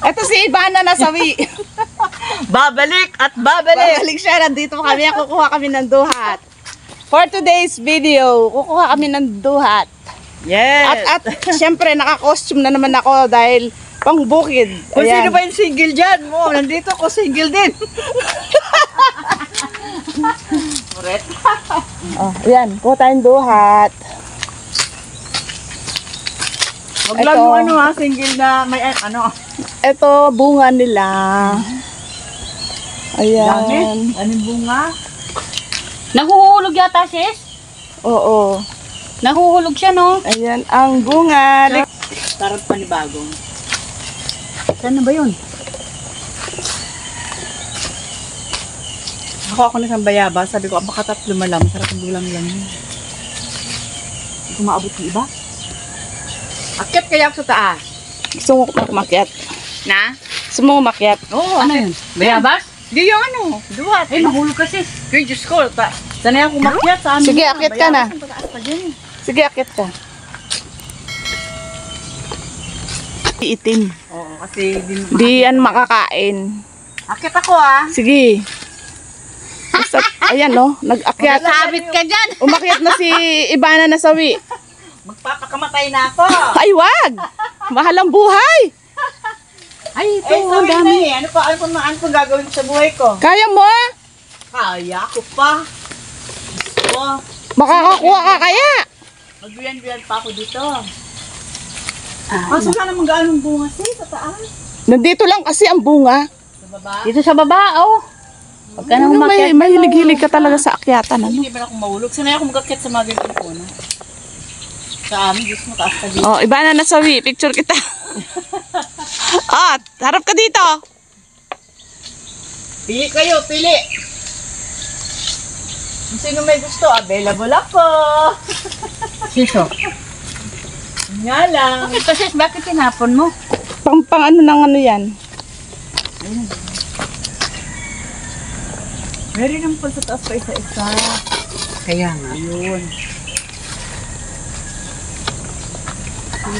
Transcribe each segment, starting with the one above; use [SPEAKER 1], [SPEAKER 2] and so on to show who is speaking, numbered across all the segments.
[SPEAKER 1] Ito si Ivana nasawi.
[SPEAKER 2] Babalik at babalik.
[SPEAKER 1] Babalik siya. Nandito kami. Kukuha kami ng duhat. For today's video, kukuha kami ng duhat.
[SPEAKER 2] Yes.
[SPEAKER 1] At syempre, naka-costume na naman ako dahil pang bukid.
[SPEAKER 2] Kung sino ba yung single dyan mo? Nandito ako single din. Correct.
[SPEAKER 1] Oh, ayan. Kuha tayong duhat.
[SPEAKER 2] Wag lang mo ano ha, single na may ano.
[SPEAKER 1] Ito, bunga nila. Ayan.
[SPEAKER 2] Dami. Anong bunga?
[SPEAKER 3] Nahuhulog yata, sis?
[SPEAKER 1] Oo.
[SPEAKER 3] Nahuhulog siya, no?
[SPEAKER 1] Ayan ang bunga.
[SPEAKER 2] Tarap panibagong.
[SPEAKER 3] Saan na ba yun?
[SPEAKER 2] Ako na sa bayaba, sabi ko, baka tatlo malam, sarap ang bulang lang yun. Hindi ko maabot yung iba. Akyat kaya ako sa taas.
[SPEAKER 1] Gusto mo umakyat?
[SPEAKER 2] Na?
[SPEAKER 1] Gusto mo umakyat?
[SPEAKER 2] Oo.
[SPEAKER 3] Ano yun? Bayabas?
[SPEAKER 2] Hindi yung ano, duwat.
[SPEAKER 3] Eh, nahulog ka, sis.
[SPEAKER 2] Kaya Diyos ko, sanay ako makyat sa amin.
[SPEAKER 1] Sige, akyat ka na.
[SPEAKER 2] Pataas pa dyan eh.
[SPEAKER 1] Sige, akyat ka. Iitim.
[SPEAKER 2] Oo, kasi
[SPEAKER 1] Di yan makakain.
[SPEAKER 2] akyat ako ah.
[SPEAKER 1] Sige. Basta, ayan no, nag-akyat.
[SPEAKER 3] Sabit ka dyan.
[SPEAKER 1] Umakyat na si Ivana nasawi.
[SPEAKER 2] Magpapakamatay na ako.
[SPEAKER 1] Ay, wag! Mahal ang buhay!
[SPEAKER 3] Ay, ito,
[SPEAKER 2] Sabi
[SPEAKER 3] ang
[SPEAKER 2] na
[SPEAKER 3] dami.
[SPEAKER 2] eh. Ano pa gagawin ko sa buhay ko?
[SPEAKER 1] Kaya mo?
[SPEAKER 2] Kaya ko pa. Oh,
[SPEAKER 1] Makakakuha ka kaya?
[SPEAKER 2] magbiyan-biyan pa ako dito. Kaso na naman gaanong bunga sa taas.
[SPEAKER 1] Nandito lang kasi ang bunga.
[SPEAKER 2] Sa baba.
[SPEAKER 3] Dito sa baba, oh. Pagka nang umakyat.
[SPEAKER 1] Mahilig-hilig ka talaga sa akyatan. Ano?
[SPEAKER 2] Hindi ba ako mahulog? Sanay ako mag-akyat sa mga ganitong puno. Sa amin, Diyos mo, taas ka dito.
[SPEAKER 1] Oh, Ivana nasawi. Picture kita. Harap ka dito.
[SPEAKER 2] Pili kayo, pili! Kung sino may gusto, available ako.
[SPEAKER 3] Siso.
[SPEAKER 2] Nga lang.
[SPEAKER 3] Ito, sis, bakit tinapon mo?
[SPEAKER 1] Pang ano ng ano yan?
[SPEAKER 2] Meron naman pala sa taas pa isa-isa.
[SPEAKER 3] Kaya nga.
[SPEAKER 2] Ayun.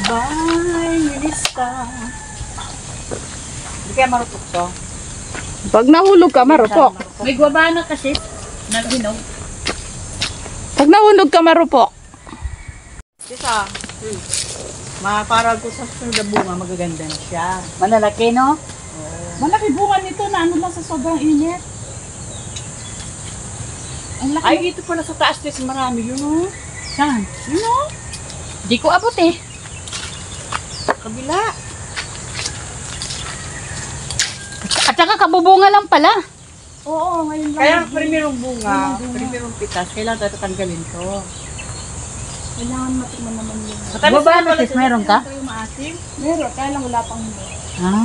[SPEAKER 2] Bye, Minista. Hindi kaya marupok to.
[SPEAKER 1] Pag nahulog ka, marupok.
[SPEAKER 3] May guwabana kasi. Naghinog.
[SPEAKER 1] Pag nahulog ka, marupok.
[SPEAKER 2] Isa. Para ko sa sunod na bunga, magaganda na siya.
[SPEAKER 3] Malalaki, no?
[SPEAKER 1] Malaki bunga nito na ano lang sa sobrang init. Ang laki.
[SPEAKER 2] Ay, dito pala sa taas, tis marami yun, oh.
[SPEAKER 3] Saan?
[SPEAKER 2] Yun, oh.
[SPEAKER 3] Di ko abot, eh.
[SPEAKER 2] Kabila.
[SPEAKER 3] At saka kabubunga lang pala.
[SPEAKER 1] Oo, ngayon lang.
[SPEAKER 2] Kaya primerong bunga, primerong pitas, kailangan tayo tatanggalin to.
[SPEAKER 1] Kailangan matikman naman yun.
[SPEAKER 3] Guwabana, sis, meron ka?
[SPEAKER 1] Meron, kaya lang wala pang hindi.
[SPEAKER 3] Ha?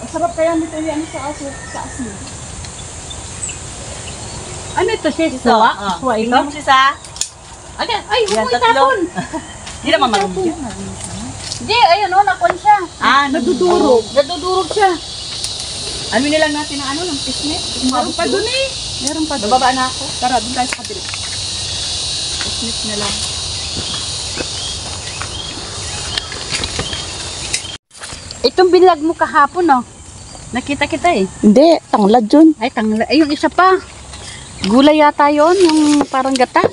[SPEAKER 1] Ang sarap kaya nito yan sa asin.
[SPEAKER 3] Ano ito, sis?
[SPEAKER 2] Ito,
[SPEAKER 3] Sawa?
[SPEAKER 2] ah.
[SPEAKER 3] Sawa ito?
[SPEAKER 2] Tingnan mo sisa.
[SPEAKER 3] Ay, huwag
[SPEAKER 2] Yan,
[SPEAKER 3] mo
[SPEAKER 2] tatlo.
[SPEAKER 3] itapon.
[SPEAKER 2] Hindi naman marunong yan.
[SPEAKER 3] Hindi, ayun, oh, nakon siya.
[SPEAKER 2] Nadudurog.
[SPEAKER 3] Nadudurog siya.
[SPEAKER 2] Ano nilang natin ng ano, ng pisnit? Meron pa dun eh.
[SPEAKER 3] Meron pa doon.
[SPEAKER 2] Bababa na ako. Tara, dun tayo sa kabila. Pisnit na lang.
[SPEAKER 3] Itong binlag mo kahapon, oh. Nakita kita eh.
[SPEAKER 1] Hindi, tanglad yun.
[SPEAKER 3] Ay, ay, yung isa pa. Gulay yata yun, yung parang gata.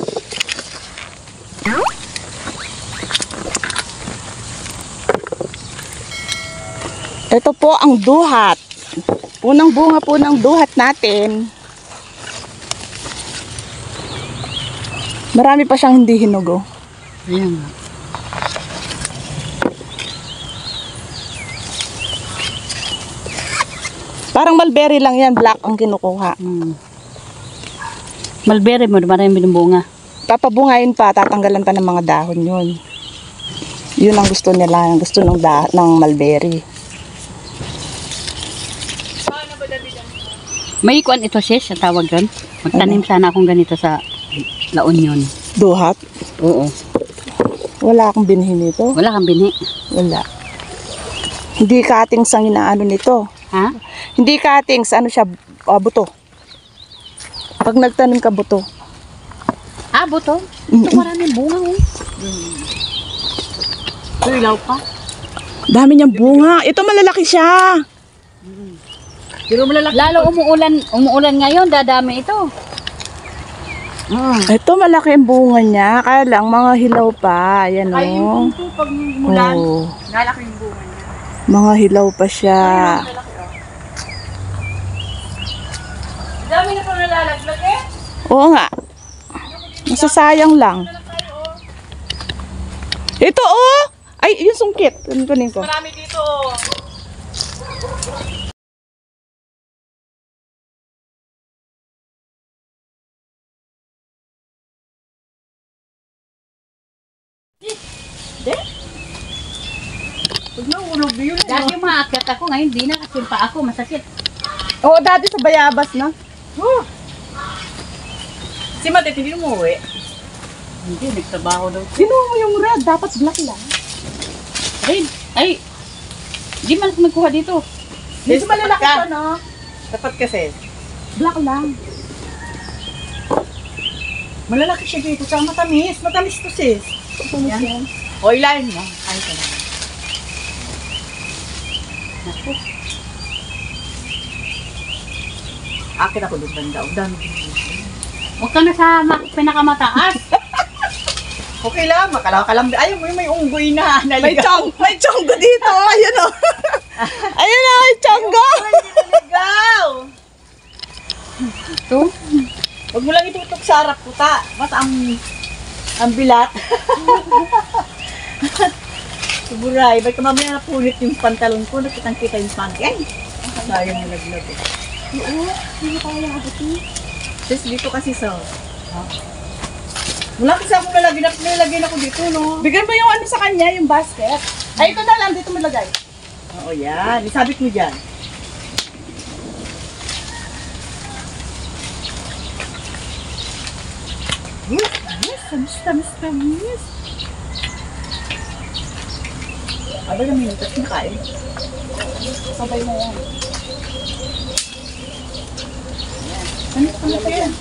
[SPEAKER 1] Ito po ang duhat. Unang bunga po ng duhat natin. Marami pa siyang hindi hinog. Oh.
[SPEAKER 3] Ayan nga.
[SPEAKER 1] Parang mulberry lang yan, black ang kinukuha.
[SPEAKER 3] Mulberry mo, marami binubunga.
[SPEAKER 1] Papabungayin pa, tatanggalan pa ng mga dahon yun. Yun ang gusto nila, ang gusto ng mulberry.
[SPEAKER 3] May ikuan ito, sis, sa tawag doon. Magtanim sana akong ganito sa La Union.
[SPEAKER 1] Duhat?
[SPEAKER 3] Oo.
[SPEAKER 1] Wala akong binhi nito.
[SPEAKER 3] Wala kang binhi.
[SPEAKER 1] Wala. Hindi cuttings ang inaano nito.
[SPEAKER 3] Ha?
[SPEAKER 1] Hindi cuttings, ano siya, buto. Pag nagtanim ka buto.
[SPEAKER 3] Ah, buto. Ito maraming bunga oh. Ito ilaw pa.
[SPEAKER 1] Dami niyang bunga. Ito malalaki siya.
[SPEAKER 2] Pero malalaki.
[SPEAKER 3] Lalo umuulan ngayon, dadami ito.
[SPEAKER 1] Ito malaki ang bunga niya. Kaya lang, mga hilaw pa. Ayan o.
[SPEAKER 2] Ay, yung punto pag mulan,
[SPEAKER 1] Oh,
[SPEAKER 2] lalaki yung bunga niya.
[SPEAKER 1] mga hilaw pa siya.
[SPEAKER 2] Malalaki, oh. Dami na pa nalalaglag eh.
[SPEAKER 1] Oo nga. Masasayang lang. Ito oh! Ay, yung sungkit. Kunin ko.
[SPEAKER 2] Marami dito, oh. Pag naulog yun.
[SPEAKER 3] Dati maakyat ako, ngayon di na kasi pa ako, masakit.
[SPEAKER 1] Oo, dati sa bayabas na.
[SPEAKER 2] Si Matet, hindi umuwi.
[SPEAKER 3] Hindi, nagtrabaho daw.
[SPEAKER 1] Kinuha mo yung red. Dapat black lang.
[SPEAKER 3] Rin, ay, di man ako nagkuha dito.
[SPEAKER 1] Dito malalaki ito, no?
[SPEAKER 2] Tapat kasi.
[SPEAKER 1] Black lang.
[SPEAKER 2] Malalaki siya dito. Tsaka matamis. Matamis to sis.
[SPEAKER 1] Yan.
[SPEAKER 2] O, ilahin mo. Ay, ka na.
[SPEAKER 3] Naku,
[SPEAKER 2] Akin ako doon banda. Ang dami dito.
[SPEAKER 3] huwag ka na sa pinakamataas.
[SPEAKER 2] Okay lang. Makalaw-kalambi. Ayaw mo yung may unggoy na.
[SPEAKER 1] May chonggo dito. Ayun o. Ayun o, may chonggo.
[SPEAKER 2] Naligaw.
[SPEAKER 3] Ito,
[SPEAKER 2] Huwag mo lang itutok sa harap ko ta. Mas ang bilat. Suburay. Ba't ka mamaya napunit yung pantalon ko? Nakitang-kita yung panty. Ay! Sayang mo naglag eh.
[SPEAKER 1] Oo, hindi kaya abot
[SPEAKER 2] Sis, dito kasi sa... Wala kasi ako nalagyan ako dito, no?
[SPEAKER 1] Bigyan mo yung ano sa kanya, yung basket. Ay, ito na lang, dito malagay.
[SPEAKER 2] Oo, yan. Isabit mo dyan. Tamis. Aba na minutos na kain.
[SPEAKER 1] Sabay mo yan.
[SPEAKER 2] Ano yan?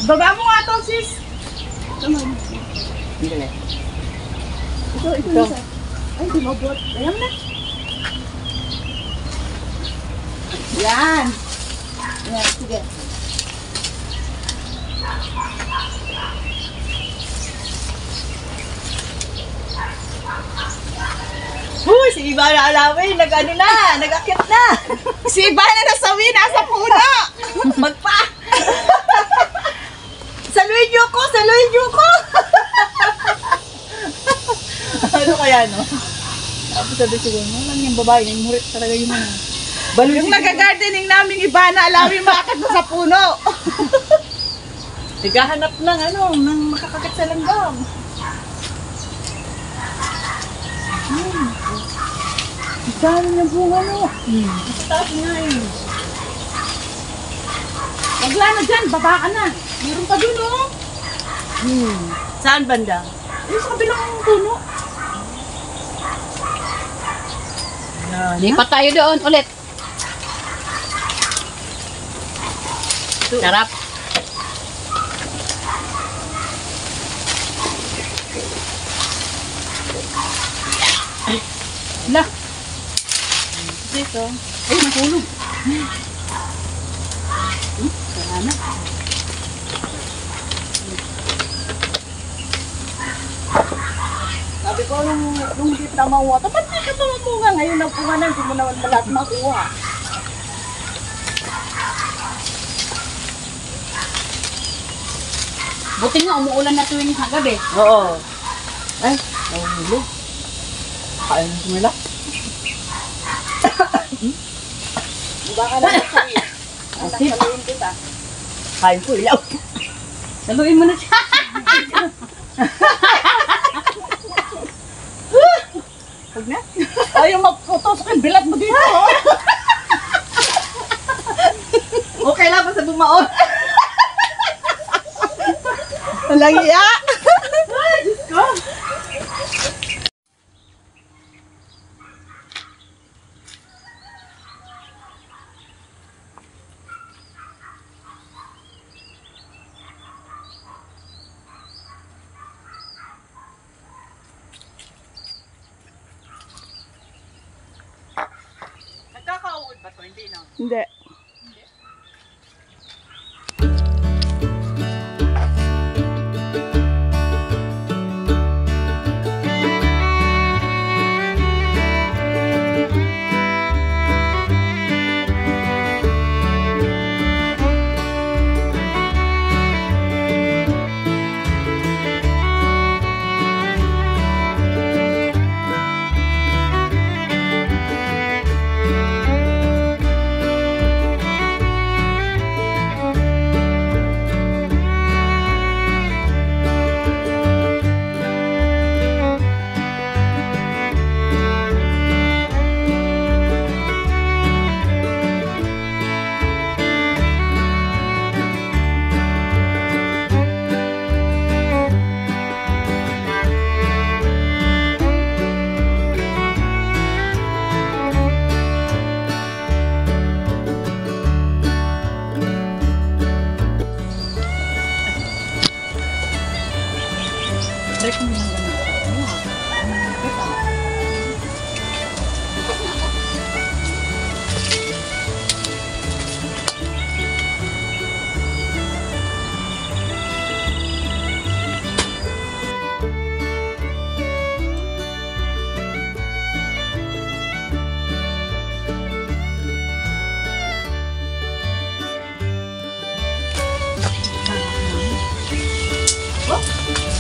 [SPEAKER 1] Baba mo nga to, sis.
[SPEAKER 2] Hindi.
[SPEAKER 1] Ito. Ay, di mabot. Ayan na. Yan. Yan, sige.
[SPEAKER 2] Huy, si Iba na alawin. Nag-ano na. Nag-akit na.
[SPEAKER 1] Si Iba na nasawi, nasa puno.
[SPEAKER 2] Magpa! Saluhin niyo ko! Ano kaya, no? Tapos sabi siguro, lang yung babae, yung murit talaga yung ano. Balo
[SPEAKER 1] Yung nag-gardening namin Iba na alawin makakit mo sa puno.
[SPEAKER 2] naghahanap ng ano, ng makakakit sa langgam.
[SPEAKER 1] Dami niyang bunga, no?
[SPEAKER 2] Sa taas nga yun.
[SPEAKER 1] Wagla na dyan, baba ka na. Meron pa dun, oh.
[SPEAKER 2] Saan banda?
[SPEAKER 1] Yung sa kabilang puno.
[SPEAKER 3] lipat tayo doon ulit. Sarap. Lah,
[SPEAKER 2] Dito.
[SPEAKER 3] ay nahulog. Sana.
[SPEAKER 1] Sabi ko, nung hindi pa makuha, ba't di ka pa makuha? Ngayon ang kuha na, hindi mo naman lahat makuha.
[SPEAKER 3] Buti nga umuulan na tuwing gabi.
[SPEAKER 2] Oo. Ay, nahulog. Kain mo sumila.
[SPEAKER 1] Baka na nasawi. Ang nasawiin kita.
[SPEAKER 2] Kain ko, ilaw.
[SPEAKER 3] Saluin mo na siya.
[SPEAKER 2] Huwag na.
[SPEAKER 1] Ayaw magputos ang bilat mo dito.
[SPEAKER 2] Okay lang, basta bumaon.
[SPEAKER 1] Walang iya.
[SPEAKER 2] Nagkakauod ba to? Hindi na.
[SPEAKER 1] Hindi.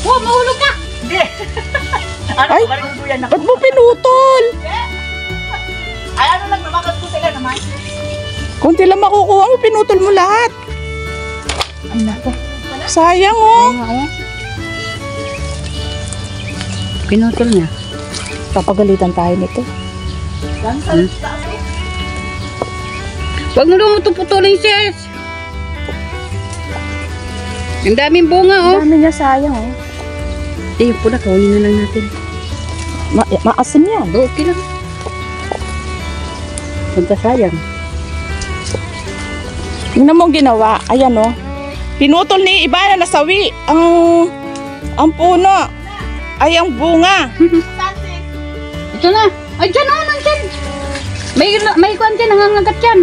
[SPEAKER 3] Oh, mahulog ka!
[SPEAKER 2] Hindi. Ano,
[SPEAKER 1] Ay,
[SPEAKER 2] mariguyan na.
[SPEAKER 1] Ba't mo pinutol?
[SPEAKER 2] Ay, ano lang, namakat ko sila naman.
[SPEAKER 1] Kunti lang makukuha mo, pinutol mo lahat.
[SPEAKER 2] Ang nako.
[SPEAKER 1] Sayang oh.
[SPEAKER 3] Pinutol niya.
[SPEAKER 1] Papagalitan tayo nito.
[SPEAKER 2] Yan sa taas.
[SPEAKER 3] Huwag mo naman ito putulin, sis. Ang daming bunga, oh.
[SPEAKER 1] Ang dami niya, sayang oh.
[SPEAKER 3] Eh, yung pula, kaulin na lang natin.
[SPEAKER 1] Maasim yan.
[SPEAKER 3] Oo, okay lang. Punta sayang.
[SPEAKER 1] Tingnan mo ang ginawa. Ayan oh. Pinutol ni iba na nasawi. Ang puno. Ay, ang bunga.
[SPEAKER 3] Ito na. Ay, dyan, oh, nandyan. May kuwan dyan, nangangagat dyan.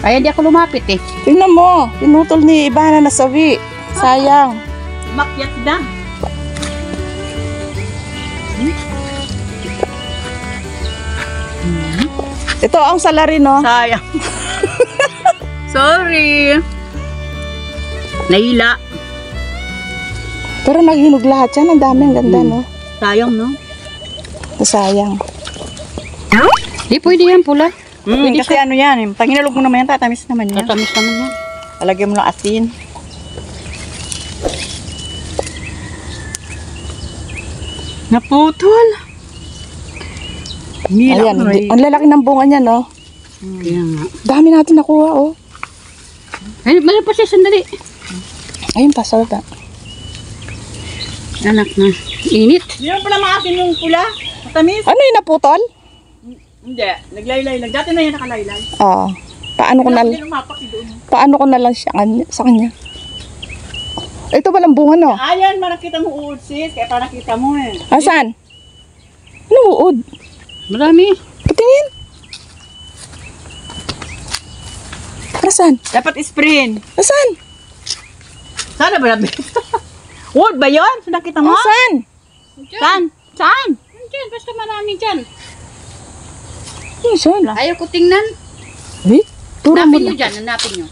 [SPEAKER 3] Kaya di ako lumapit eh.
[SPEAKER 1] Tingnan mo. Pinutol ni iba na nasawi. Sayang.
[SPEAKER 2] Makyat na.
[SPEAKER 1] Ito ang salary no.
[SPEAKER 2] Sayang.
[SPEAKER 3] Sorry. Nahila.
[SPEAKER 1] Pero naghinog lahat yan. Ang dami, ang ganda no.
[SPEAKER 2] Sayang, no?
[SPEAKER 1] Sayang.
[SPEAKER 3] Di pwede yan pula.
[SPEAKER 2] Kasi ano yan, pag hinalog mo naman yan, tatamis naman yan.
[SPEAKER 3] Tatamis naman yan.
[SPEAKER 2] Palagyan mo ng asin. Naputol.
[SPEAKER 1] Ayan, ang lalaki ng bunga niya no.
[SPEAKER 3] Kaya nga.
[SPEAKER 1] Dami natin nakuha oh.
[SPEAKER 3] Ay, meron pa siya sandali.
[SPEAKER 1] Ayun pa, sa baba.
[SPEAKER 3] Anak na. Init.
[SPEAKER 2] Hindi naman pala maasin yung pula. Matamis.
[SPEAKER 1] Ano yung naputol?
[SPEAKER 2] Hindi, naglaylay lang. Dati na yan nakalaylay.
[SPEAKER 1] Oo.
[SPEAKER 2] Hindi lumapak doon.
[SPEAKER 1] Paano ko na lang siya sa kanya? Ito palang bunga no.
[SPEAKER 2] Ayan, nakita mo uod sis. Kaya pa nakita mo eh.
[SPEAKER 1] Asan? Ano uod?
[SPEAKER 3] Marami.
[SPEAKER 1] Patingin. Asan?
[SPEAKER 2] Dapat isprayin.
[SPEAKER 1] Asan?
[SPEAKER 2] Sana ba nabi? Wood ba yun? So nakita mo?
[SPEAKER 1] Asan?
[SPEAKER 2] Saan? Saan?
[SPEAKER 3] Diyan, basta marami dyan.
[SPEAKER 1] Asan?
[SPEAKER 3] Ayaw ko tingnan.
[SPEAKER 1] Eh? Turo mo
[SPEAKER 3] Hanapin nyo
[SPEAKER 1] na.
[SPEAKER 3] dyan, hanapin nyo.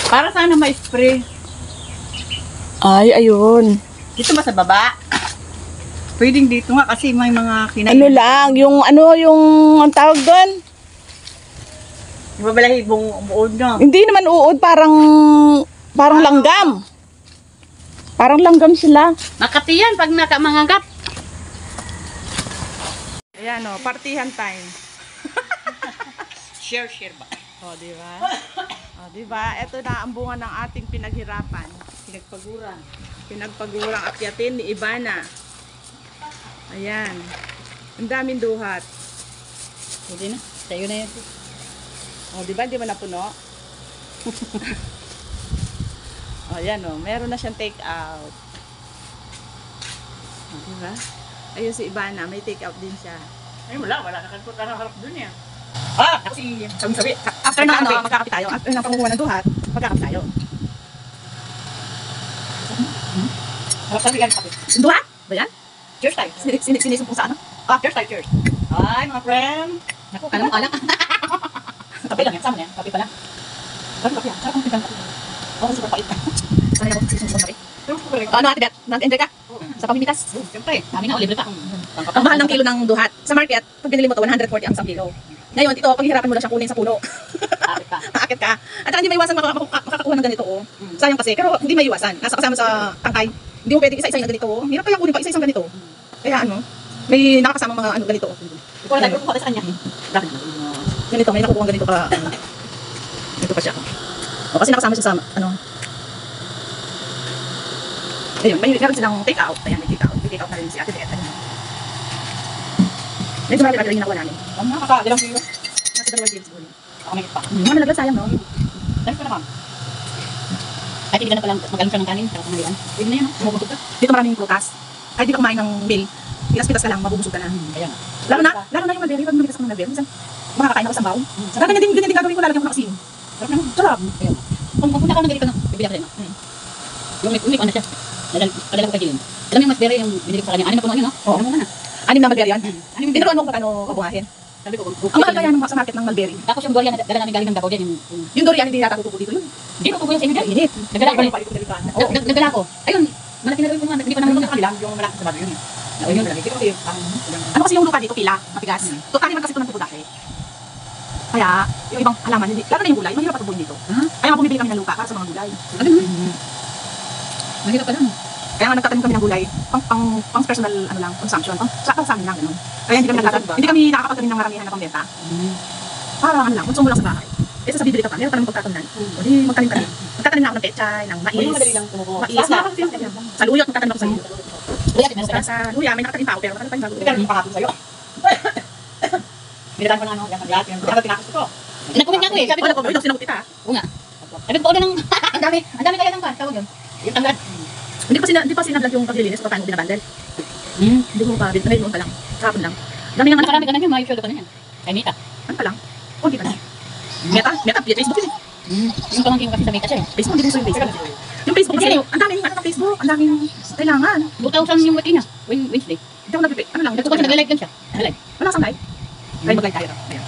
[SPEAKER 2] Para sana ma-spray.
[SPEAKER 1] Ay, ayun.
[SPEAKER 2] Dito ba sa baba? Pwedeng dito nga kasi may mga kinain.
[SPEAKER 1] Ano lang, yung ang tawag doon?
[SPEAKER 2] Di ba balahibong uod no?
[SPEAKER 1] Hindi naman uod, parang langgam. Parang langgam sila.
[SPEAKER 3] Makati yan pag nakamangagat.
[SPEAKER 1] Ayan o, partihan time.
[SPEAKER 2] Share ba?
[SPEAKER 1] O, di ba? Oh, di ba? Ito na ang bunga ng ating pinaghirapan.
[SPEAKER 2] Pinagpaguran.
[SPEAKER 1] Pinagpagurang akyatin ni Ivana. Ayan. Ang daming duhat.
[SPEAKER 3] Hindi na. Sa'yo na yun.
[SPEAKER 1] Oh, di ba? Di ba napuno? Oh, yan oh. Meron na siyang take out. Oh, di ba? Ayun si Ivana, may take out din siya.
[SPEAKER 2] Ay, wala na harap dun yan.
[SPEAKER 1] Ako si sabi. After na ano, magkakapi tayo. After na pangunguha ng duhat, magkakapi tayo.
[SPEAKER 2] Harap sabi yan, kape.
[SPEAKER 1] Duhat? Ba yan?
[SPEAKER 2] Cheers tayo.
[SPEAKER 1] Sinisong sa ano?
[SPEAKER 2] Cheers tayo, cheers. Ay, mga friend.
[SPEAKER 3] Naku, alam mo, alam.
[SPEAKER 2] Kape lang yan, sama na yan. Kape pala. Kape yan. Sarap ang tignan kape. Oo, super pait.
[SPEAKER 1] Sanay ako sinisong kape.
[SPEAKER 2] Super
[SPEAKER 1] Ano ate Bet? Nag-enjoy ka? Sa pamimitas?
[SPEAKER 2] Siyempre.
[SPEAKER 3] Kami nga, libre pa.
[SPEAKER 1] Ang mahal ng kilo ng duhat. Sa market, pag binili mo to 140 ang isang kilo. Ngayon, ito, paghihirapan mo lang siyang kunin sa puno.
[SPEAKER 2] Kapit ka.
[SPEAKER 1] Maakit ka. At saka hindi may iwasan makakakuha ng ganito. Oh. Sayang kasi. Pero hindi may iwasan. Nasa kasama sa tangkay. Hindi mo pwedeng isa-isa yung ganito. Oh. Hirap kaya kunin pa isa-isang ganito. Kaya ano, may nakakasama mga ano ganito.
[SPEAKER 2] Ikaw na nag-group ko sa kanya.
[SPEAKER 1] Ganito, may nakukuha ganito ka. Ito pa siya. O, kasi nakasama siya sa ano. Ayun, meron silang take out. Ayan, may take out. May take out na rin si Ate Bet. Medyo marami rin nakuha namin.
[SPEAKER 2] Ang mga kakailang kilo.
[SPEAKER 1] Nasa 2 kilos siguro.
[SPEAKER 2] Ako may pa.
[SPEAKER 1] Mga nalaglag sayang, no?
[SPEAKER 2] Dahil ko naman.
[SPEAKER 3] Ay, hindi ka na palang magaling siya ng kanin. Para pangalian.
[SPEAKER 2] Pwede na yan, no? Bumubusog ka.
[SPEAKER 1] Dito maraming prutas. Kahit di ka kumain ng meal, pitas-pitas ka lang, mabubusog ka na.
[SPEAKER 2] Ayan.
[SPEAKER 1] Lalo na yung mulberry, pag lumitas ako ng mulberry, minsan makakakain ako sa baw. Saka ganyan din gagawin ko, lalagyan ko ng asin.
[SPEAKER 2] Sarap naman.
[SPEAKER 1] Sarap.
[SPEAKER 3] Ayun. Kung pupunta ka ng ganito, bibili ako din. Yung may ano siya. Padala ko kay Jillian. Alam mo yung masberry yung binili ko sa kanya. 6 na puno yun, no?
[SPEAKER 1] Oo.
[SPEAKER 3] Alam mo na.
[SPEAKER 1] 6 na mulberry yan. Tinuruan mo kung paano kabungahin.
[SPEAKER 2] Sabi ko,
[SPEAKER 1] Ang mahal kaya sa market ng mulberry.
[SPEAKER 3] Tapos yung durian na dala namin galing ng Davao dyan.
[SPEAKER 1] Yung durian, hindi yata tutubo dito yun.
[SPEAKER 3] Hindi ko tubo yun sa inyo dyan.
[SPEAKER 1] Init.
[SPEAKER 3] Nagdala ko.
[SPEAKER 2] palit ko delikado.
[SPEAKER 3] Nagdala ko. Ayun. Malaki na rin po nga. Hindi pa naman
[SPEAKER 2] Sa kanila, yung malaki sa bago yun eh. Ayun yun, lagi. Hindi ko kayo,
[SPEAKER 1] Ano kasi yung lupa dito, pila, matigas. Totally man kasi ito ng tubo dati. Kaya, yung ibang halaman, hindi, lalo na yung gulay, mahirap patubuin dito. Kaya nga bumibili kami ng lupa para sa mga gulay.
[SPEAKER 3] Mahirap pa lang.
[SPEAKER 1] Kaya nga nagtatanim kami ng gulay, pang personal ano lang, consumption, sa amin lang, ganun. Kaya hindi kami nakakapagtanim ng maramihan na pambenta. Para ano lang, konsumo lang sa bahay. Kasi sa bibili ka pa, meron ka ng pagtatanan. O di, magtanim ka rin. Magtatanim na ako ng pechay, ng mais.
[SPEAKER 2] Yung madali lang tumubo.
[SPEAKER 1] Mais, sa luya, magtatanim ako sa luya.
[SPEAKER 3] Kuya, meron ka na.
[SPEAKER 1] Sa luya, may nakatanim pa ako, pero makatanim pa yung bago.
[SPEAKER 2] Hindi ka naman pakapin sa'yo. Minatan ko na ano, yung lahat, yung tinakot ko.
[SPEAKER 3] Nag-comment nga ako eh. Sabi ko,
[SPEAKER 1] Wala ko, ito sinagot kita.
[SPEAKER 3] oo nga. Sabi ko, ng... Ang dami kaya ng pan. Tawag yun. Yung tanggal.
[SPEAKER 1] Hindi pa sinablag yung paglilinis, paano ko binabandel. Hindi ko pa, ngayon pa lang, kahapon lang. Dami nga
[SPEAKER 3] Nakarami ka na yun. May shoulder ka na yan. Kay Mita.
[SPEAKER 1] ano pa lang, konti pa lang. Meta, Facebook yun eh.
[SPEAKER 3] Yung pamangkin ko kasi sa Mita siya eh.
[SPEAKER 1] Facebook, hindi mo yung Facebook. Yung Facebook kasi, ang daming ano ng Facebook, ang daming kailangan.
[SPEAKER 3] 2,000 yung wati niya. Wednesday.
[SPEAKER 1] Hindi ako nag-ano lang,
[SPEAKER 3] Nagtukot siya, nag-live lang siya. Nag-live.
[SPEAKER 1] wala kang live. Kaya mag-live tayo. Ayan.